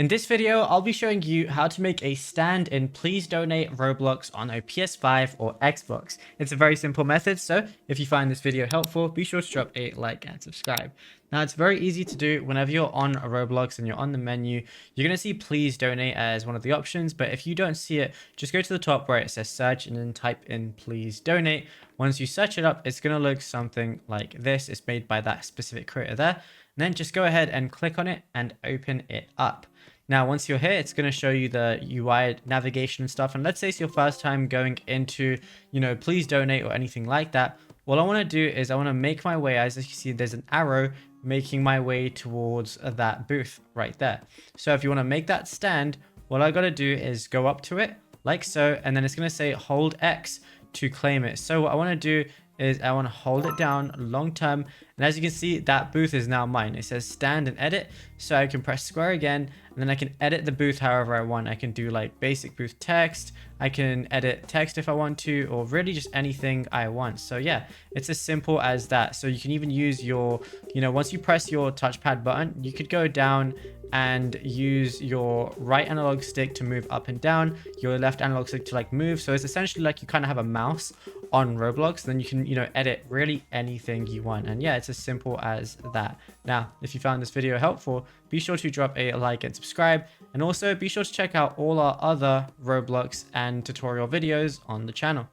In this video, I'll be showing you how to make a stand in Please Donate Roblox on a PS5 or Xbox. It's a very simple method, so if you find this video helpful, be sure to drop a like and subscribe. Now, it's very easy to do. Whenever you're on a Roblox and you're on the menu, you're going to see Please Donate as one of the options, but if you don't see it, just go to the top where it says search and then type in Please Donate. Once you search it up, it's going to look something like this. It's made by that specific creator there. And then just go ahead and click on it and open it up. Now, once you're here, it's going to show you the UI navigation and stuff. And let's say it's your first time going into, Please Donate or anything like that. What I want to do is I want to make my way, as you see, there's an arrow making my way towards that booth right there. So if you want to make that stand, what I got to do is go up to it like so, and then it's going to say hold X to claim it. So what I want to do is I want to hold it down long term, and as you can see, that booth is now mine. It says stand and edit, so I can press square again, and then I can edit the booth however I want. I can do like basic booth text, I can edit text if I want to, or really just anything I want. So yeah, it's as simple as that. So you can even use your, once you press your touchpad button, you could go down and use your right analog stick to move up and down, your left analog stick to like move. So it's essentially like you kind of have a mouse on Roblox. Then you can, edit really anything you want. And yeah, it's as simple as that. Now, if you found this video helpful, be sure to drop a like and subscribe. And also be sure to check out all our other Roblox and tutorial videos on the channel.